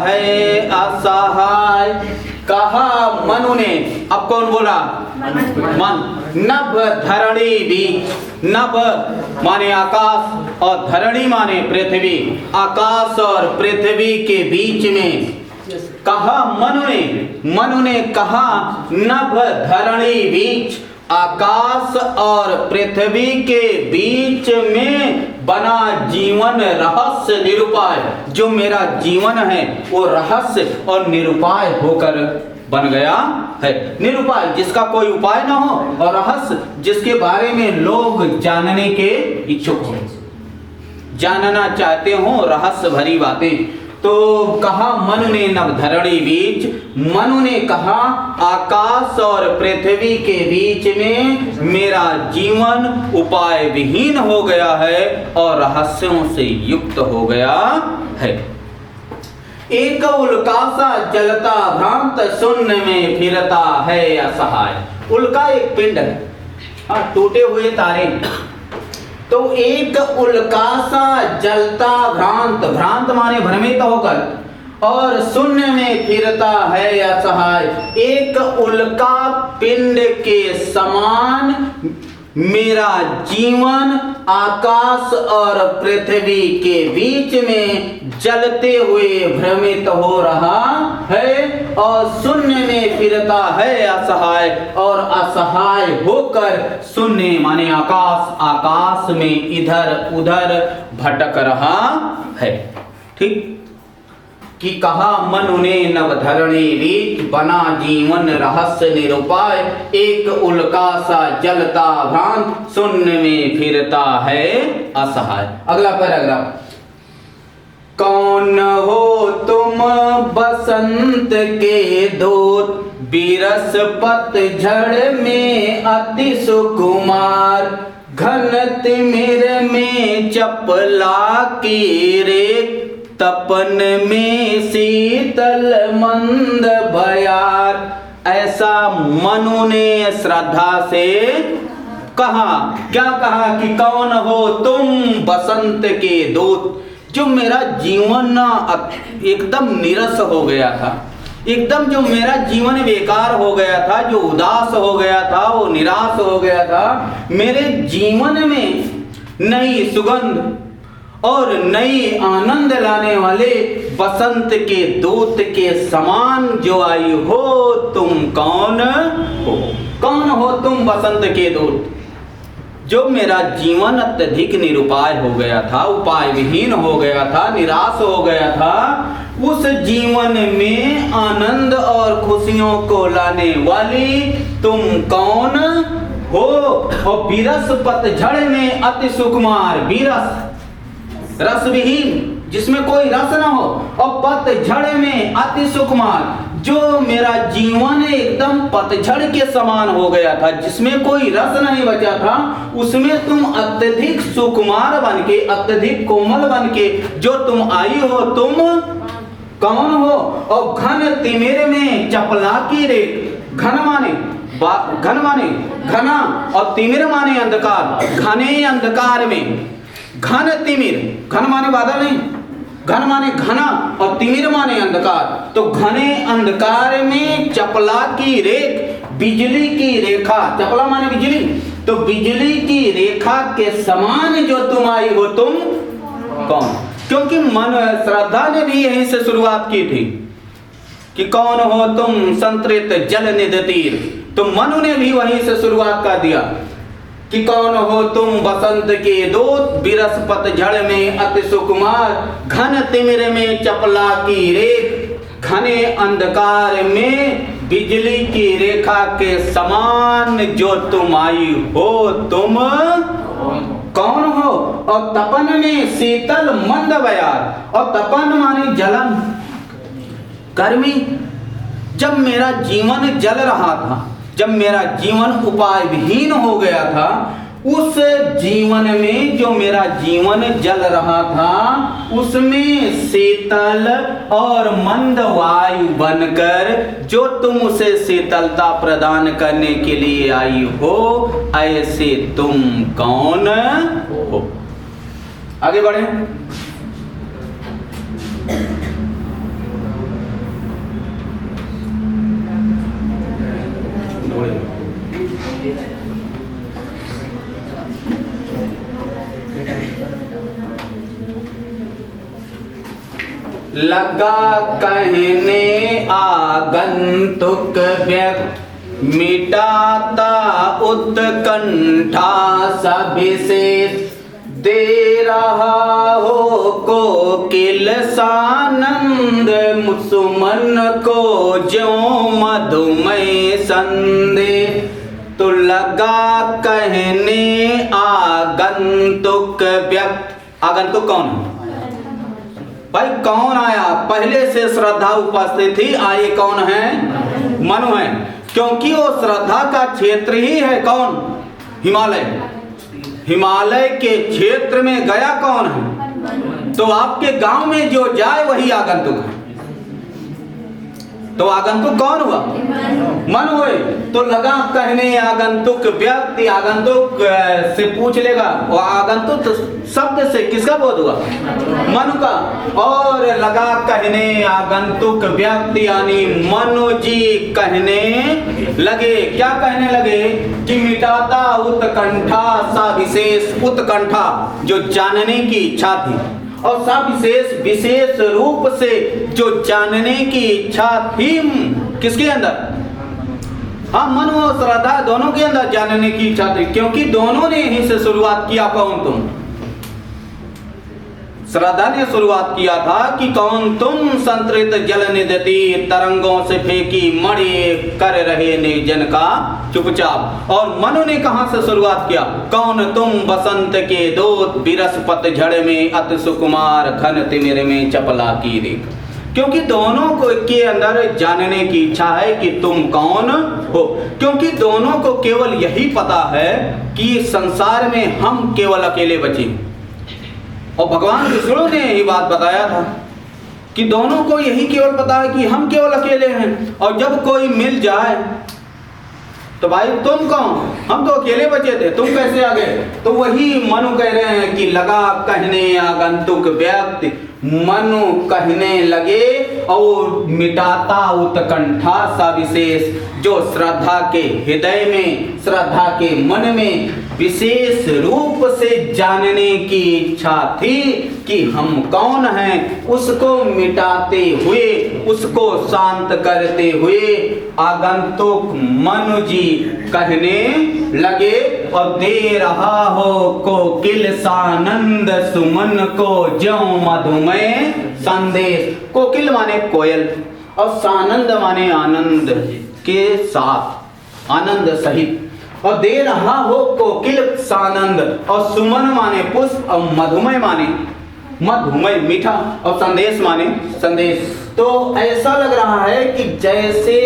है असहाय कहा मनु ने। अब कौन बोला? मन। नभ धरणी बीच, नभ माने आकाश और धरणी माने पृथ्वी, आकाश और पृथ्वी के बीच में कहा मनु ने कहा नभ धरणी बीच, आकाश और पृथ्वी के बीच में बना जीवन रहस्य निरुपाय। जो मेरा जीवन है वो रहस्य और निरुपाय होकर बन गया है। निरुपाय जिसका कोई उपाय ना हो, और रहस्य जिसके बारे में लोग जानने के इच्छुक हो, जानना चाहते हो रहस्य भरी बातें। तो कहा मनु ने नभ धरणी बीच, मनु ने कहा आकाश और पृथ्वी के बीच में मेरा जीवन उपाय विहीन हो गया है और रहस्यों से युक्त हो गया है। एक उल्का सा जलता भ्रांत शून्य में फिरता है असहाय। उल्का एक पिंड है, टूटे हुए तारे। तो एक उल्का सा जलता भ्रांत, भ्रांत माने भ्रमित होकर, और शून्य में फिरता है असहाय। एक उल्का पिंड के समान मेरा जीवन आकाश और पृथ्वी के बीच में जलते हुए भ्रमित हो रहा है और शून्य में फिरता है असहाय, और असहाय होकर शून्य माने आकाश, आकाश में इधर उधर भटक रहा है। ठीक कि कहा मनु ने नभ धरणी बीच, बना जीवन रहस्य निरुपाय। एक उल्का सा जलता भ्रांत शून्य में फिरता है असहाय। अगला पैराग्राफ। कौन हो तुम बसंत के दूत, बिरस पतझड़ में अति सुकुमार, घन तिमिर में चपला की रेख, तपन में शीतल मंद बयार। ऐसा मनु ने श्रद्धा से कहा। क्या कहा? कि कौन हो तुम बसंत के दूत। जो मेरा जीवन ना एकदम निरस हो गया था, एकदम जो मेरा जीवन बेकार हो गया था, जो उदास हो गया था, वो निराश हो गया था, मेरे जीवन में नई सुगंध और नई आनंद लाने वाले बसंत के दूत के समान जो आई हो, तुम कौन हो? कौन हो तुम बसंत के दूत? जो मेरा जीवन अत्यधिक निरुपाय हो गया था, उपाय विहीन हो गया था, निराश हो गया था, उस जीवन में आनंद और खुशियों को लाने वाली तुम कौन हो? और बिरस पतझड़ में अति सुकुमार, बिरस रस विहीन, जिसमें कोई रस ना हो, और पतझड़ में अति सुकुमार, जो मेरा जीवन एकदम पतझड़ के समान हो गया था, जिसमें कोई रस नहीं बचा था, उसमें तुम अत्यधिक सुकुमार बनके, अत्यधिक कोमल बनके जो तुम आई हो, तुम कौन हो? और घन तिमिर में चपला की रेख। घन माने घना, और तिमिर माने अंधकार। घने अंधकार में, घन तिमिर, घन माने बादल नहीं, घन माने घना और तिमिर माने अंधकार। तो घने अंधकार में चपला की रेख, बिजली की रेखा, चपला माने बिजली, तो बिजली की रेखा के समान जो तुम आई हो, तुम कौन? क्योंकि मन श्रद्धा ने भी यहीं से शुरुआत की थी कि कौन हो तुम संतृत जल निध तीर। तो मनु ने भी वहीं से शुरुआत कर दिया कि कौन हो तुम बसंत के दूत, बिरस पतझड़ में अति सुकुमार, घन तिमिर में चपला की रेख, घने अंधकार में बिजली की रेखा के समान जो तुम आई हो, तुम कौन हो? और तपन में शीतल मंद बयार, और तपन माने जलन, गर्मी। जब मेरा जीवन जल रहा था, जब मेरा जीवन उपाय विहीन हो गया था, उस जीवन में जो मेरा जीवन जल रहा था, उसमें शीतल और मंद वायु बनकर जो तुम उसे शीतलता प्रदान करने के लिए आई हो, ऐसे तुम कौन हो? आगे बढ़े। लगा कहने आगंतुक व्यक्त मिटाता उत्कंठा सविशेष दे रहा हो कोकिल सानंद सुमन को ज्यों मधुमय संदेश। तो लगा कहने आगंतुक व्यक्त, आगंतुक कौन है भाई? कौन आया? पहले से श्रद्धा उपस्थित थी, आए कौन है? मनु है, क्योंकि वो श्रद्धा का क्षेत्र ही है। कौन? हिमालय। हिमालय के क्षेत्र में गया कौन है? तो आपके गांव में जो जाए वही आगंतुक है। तो आगंतुक कौन हुआ? मनु हुए। तो लगा कहने आगंतुक व्यक्ति, आगंतुक से पूछ लेगा, वो आगंतुक शब्द से किसका बोध हुआ? मनु का। और लगा कहने आगंतुक व्यक्ति यानी मनु जी कहने लगे। क्या कहने लगे? कि मिटाता उत्कंठा सा विशेष, उत्कंठा जो जानने की इच्छा थी, और सब विशेष रूप से जो जानने की इच्छा थी किसके अंदर? हाँ, मनु और श्रद्धा दोनों के अंदर जानने की इच्छा थी, क्योंकि दोनों ने यहीं से शुरुआत किया। कौन तुम? श्रद्धा ने शुरुआत किया था कि कौन तुम संतृत जल निधति तरंगों से फेंकी मणि कर रहे निर्जन का चुपचाप। और मनु ने कहां से शुरुआत किया? कौन तुम बसंत के दूत बिरस पतझड़ में अति सुकुमार घन तिमिर में चपला की रेख। क्योंकि दोनों को के अंदर जानने की इच्छा है कि तुम कौन हो, क्योंकि दोनों को केवल यही पता है कि संसार में हम केवल अकेले बचे। और भगवान विष्णु ने यही बात बताया था कि दोनों को यही केवल पता है कि हम केवल अकेले हैं, और जब कोई मिल जाए तो भाई तुम कौन? हम तो अकेले बचे थे, तुम कैसे आ गए? तो वही मनु कह रहे हैं कि लगा कहने आगंतुक व्यक्ति, मनु कहने लगे और मिटाता उत्कंठा सा विशेष जो श्रद्धा के हृदय में, श्रद्धा के मन में विशेष रूप से जानने की इच्छा थी कि हम कौन हैं, उसको मिटाते हुए, उसको शांत करते हुए आगंतुक मनु जी कहने लगे। और दे रहा हो कोकिल सानंद सुमन को ज्यों मधुमय संदेश। कोकिल माने कोयल और सानंद माने आनंद के साथ, आनंद सहित। और दे रहा हो कोकिल सानंद, और सुमन माने पुष्प, और मधुमय माने मधुमय मीठा, और संदेश माने संदेश। तो ऐसा लग रहा है कि जैसे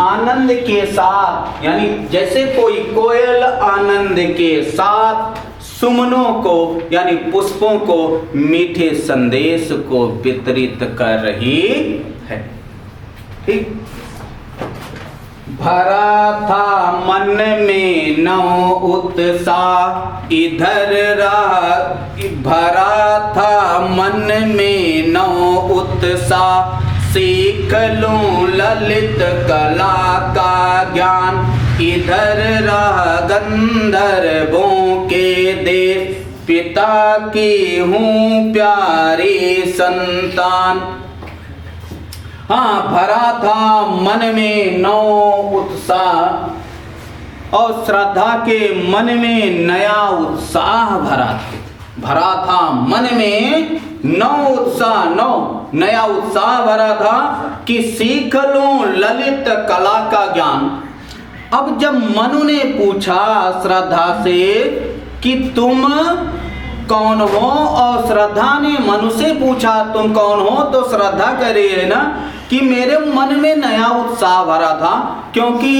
आनंद के साथ, यानी जैसे कोई कोयल आनंद के साथ सुमनों को यानी पुष्पों को मीठे संदेश को वितरित कर रही है। ठीक। भरा था मन में नौ उत्साह इधर रहा, भरा था मन में नौ उत्साह सीख लूं ललित कला का ज्ञान इधर रहा गंधर्वों के देश पिता की हूँ प्यारी संतान। हाँ, भरा था मन में नौ उत्साह, और श्रद्धा के मन में नया उत्साह भरा था मन में नौ उत्साह, नया उत्साह भरा था कि सीख लूं ललित कला का ज्ञान। अब जब मनु ने पूछा श्रद्धा से कि तुम कौन हो, और श्रद्धा ने मनु से पूछा तुम कौन हो, तो श्रद्धा कह रही है ना कि मेरे मन में नया उत्साह भरा था, क्योंकि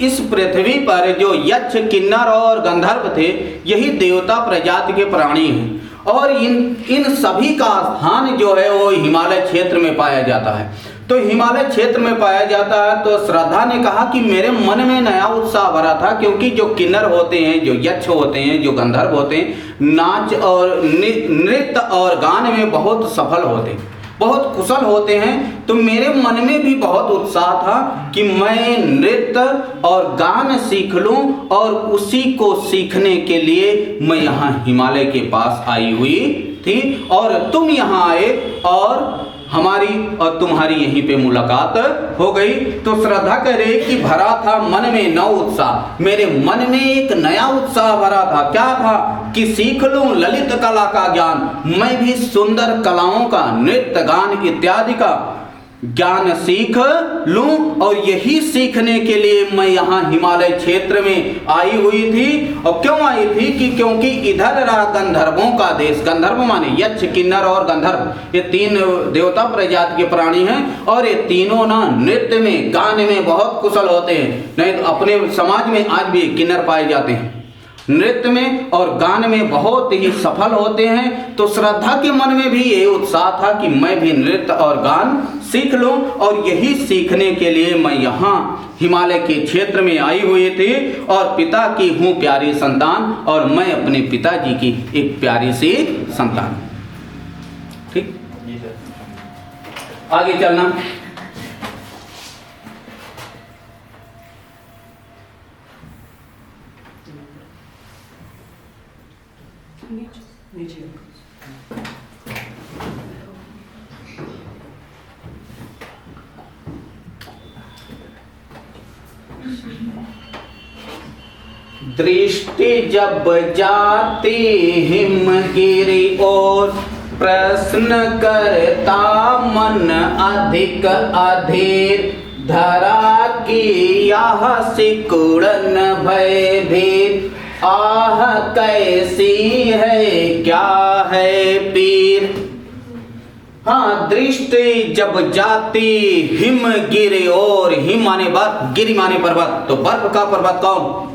इस पृथ्वी पर जो यक्ष किन्नर और गंधर्व थे यही देवता प्रजाति के प्राणी हैं, और इन सभी का स्थान जो है वो हिमालय क्षेत्र में पाया जाता है। तो हिमालय क्षेत्र में पाया जाता है, तो श्रद्धा ने कहा कि मेरे मन में नया उत्साह भरा था, क्योंकि जो किन्नर होते हैं, जो यक्ष होते हैं, जो गंधर्व होते हैं, नाच और नृत्य और गान में बहुत सफल होते हैं। बहुत कुशल होते हैं। तो मेरे मन में भी बहुत उत्साह था कि मैं नृत्य और गान सीख लूं, और उसी को सीखने के लिए मैं यहाँ हिमालय के पास आई हुई थी। और तुम यहाँ आए और हमारी और तुम्हारी यहीं पे मुलाकात हो गई। तो श्रद्धा कह रही कि भरा था मन में नव उत्साह, मेरे मन में एक नया उत्साह भरा था। क्या था? कि सीख लूं ललित कला का ज्ञान, मैं भी सुंदर कलाओं का, नृत्य गान इत्यादि का ज्ञान सीख लूं। और यही सीखने के लिए मैं यहाँ हिमालय क्षेत्र में आई हुई थी। और क्यों आई थी? कि क्योंकि इधर रहा गंधर्वों का देश। गंधर्व माने यक्ष, किन्नर और गंधर्व, ये तीन देवता प्रजाति के प्राणी हैं। और ये तीनों ना नृत्य में, गाने में बहुत कुशल होते हैं। नहीं तो अपने समाज में आज भी किन्नर पाए जाते हैं, नृत्य में और गान में बहुत ही सफल होते हैं। तो श्रद्धा के मन में भी ये उत्साह था कि मैं भी नृत्य और गान सीख लूं। और यही सीखने के लिए मैं यहाँ हिमालय के क्षेत्र में आई हुई थी। और पिता की हूँ प्यारी संतान, और मैं अपने पिताजी की एक प्यारी सी संतान। ठीक, आगे चलना।
नीचे
दृष्टि जब जाती हिमगिरी और, प्रश्न करता मन अधिक अधीर। धरा की यह सिकुड़न भयभीत, आह कैसी है क्या है पीर। हाँ, दृष्टि जब जाती हिमगिरी और, हिम माने बर्फ, गिरि माने पर्वत, तो बर्फ का पर्वत कौन?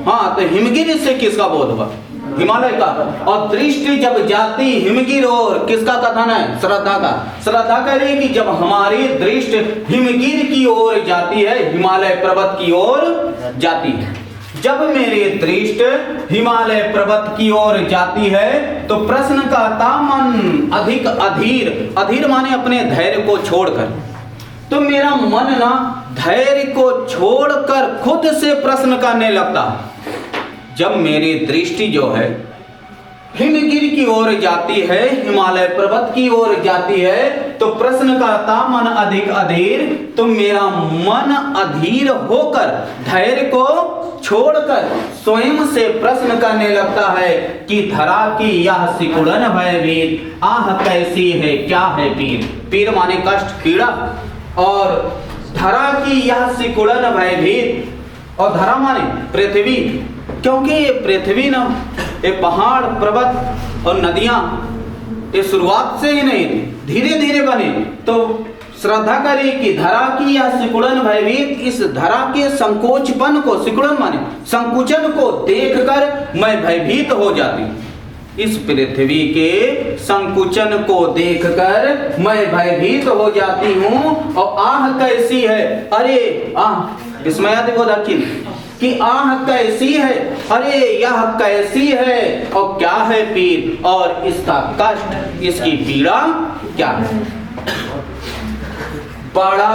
हाँ, तो हिमगिरी से किसका बोध हुआ? हिमालय का। और दृष्टि जब जाती हिमगिरी और, किसका कथन है? श्रद्धा का। श्रद्धा कह रही कि जब हमारी दृष्टि हिमगिरी की ओर जाती है, हिमालय पर्वत की ओर जाती है, जब मेरी दृष्टि हिमालय पर्वत की ओर जाती है, तो प्रश्न करता मन अधिक अधीर। अधीर माने अपने धैर्य को छोड़कर। तो मेरा मन ना धैर्य को छोड़कर खुद से प्रश्न करने लगता। जब मेरी दृष्टि जो है हिमगिरी की ओर जाती है, हिमालय पर्वत की ओर जाती है, तो प्रश्न करता मन अधिक अधीर। तो मेरा मन अधीर होकर धैर्य को छोड़कर स्वयं से प्रश्न करने लगता है कि धरा की यह सिकुड़न भयभीत, आह कैसी है क्या है पीर। पीर माने कष्ट, पीड़ा। और धरा की यह सिकुड़न भयभीत, और धरा माने पृथ्वी, क्योंकि ये पृथ्वी ना, ये पहाड़ पर्वत और नदियां ये शुरुआत से ही नहीं, धीरे धीरे बने। तो श्रद्धा करी कि धरा की यह सिकुड़न भयभीत, इस धरा के संकोचपन को, सिकुड़न माने संकुचन को देखकर मैं भयभीत हो जाती। इस पृथ्वी के संकुचन को देखकर मैं भयभीत हो जाती हूँ। और आह कैसी है, अरे आह विस्मयादिबोधक कि आह कैसी है, अरे यह कैसी है, और क्या है पीर, और इसका कष्ट, इसकी पीड़ा क्या है। बड़ा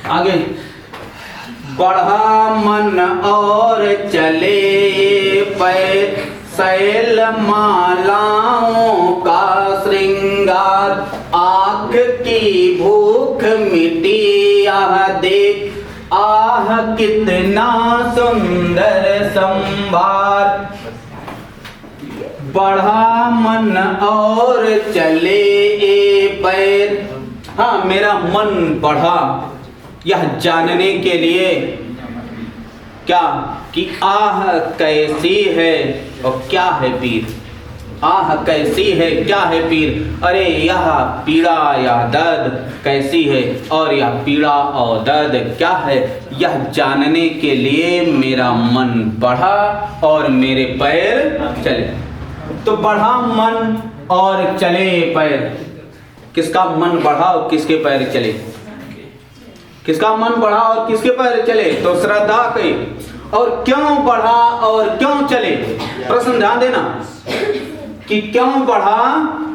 आगे बढ़ा मन और चले पैर, शैल मालाओं का श्रृंगार। आँख की भूख मिटी यह देख, आह कितना सुंदर संभार। बढ़ा मन और चले पैर। हाँ, मेरा मन बढ़ा यह जानने के लिए क्या कि आह कैसी है और क्या है पीर। आह कैसी है क्या है पीर, अरे यह पीड़ा या दर्द कैसी है, और यह पीड़ा और दर्द क्या है, यह जानने के लिए मेरा मन बढ़ा और मेरे पैर चले। तो बढ़ा मन और चले पैर, किसका मन बढ़ा और किसके पैर चले? किसका मन बढ़ा और किसके पैर चले? तो श्रद्धा के। और क्यों बढ़ा और क्यों चले? प्रश्न ध्यान देना कि क्यों बढ़ा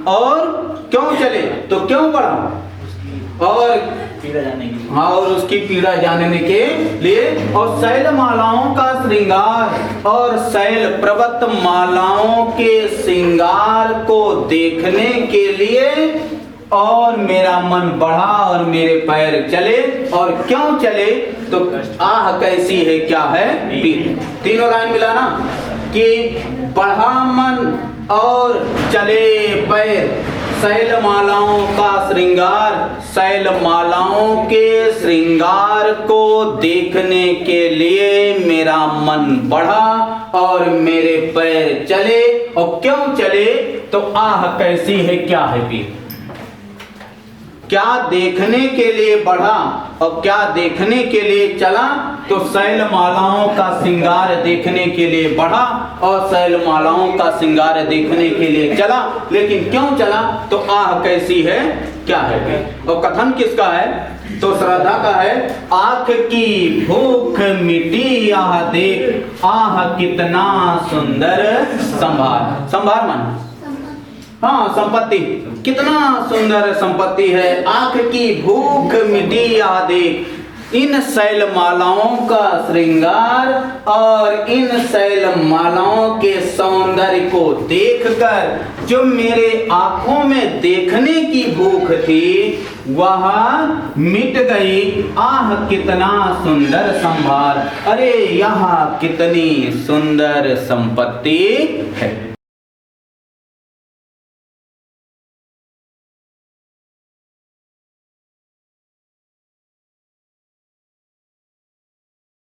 और क्यों चले तो क्यों बढ़ा, और
पीड़ा जाने की
हाँ और उसकी पीड़ा जानने के लिए, और शैल मालाओं का श्रृंगार और शैल पर्वत मालाओं के श्रृंगार को देखने के लिए, और मेरा मन बढ़ा और मेरे पैर चले, और क्यों चले तो आह कैसी है क्या है पीर। तीनों लाइन मिला ना कि बढ़ा मन और चले पैर, शैल मालाओं का श्रृंगार, शैल मालाओं के श्रृंगार को देखने के लिए मेरा मन बढ़ा और मेरे पैर चले, और क्यों चले तो आह कैसी है क्या है पीर। क्या देखने के लिए बढ़ा और क्या देखने के लिए चला तो शैल मालाओं का श्रृंगार देखने के लिए बढ़ा और शैल मालाओं का श्रृंगार देखने के लिए चला, लेकिन क्यों चला तो आह कैसी है क्या है। और कथन किसका है तो श्रद्धा का है, आंख की भूख मिटी आह देख, आह कितना सुंदर संभार। संभार मन हाँ संपत्ति, कितना सुंदर संपत्ति है, आंख की भूख मिटी आ देख, इन शैल मालाओं का श्रृंगार और इन शैल मालाओं के सौंदर्य को देखकर जो मेरे आंखों में देखने की भूख थी वह मिट गई। आह कितना सुंदर संभार, अरे यहाँ कितनी सुंदर संपत्ति है।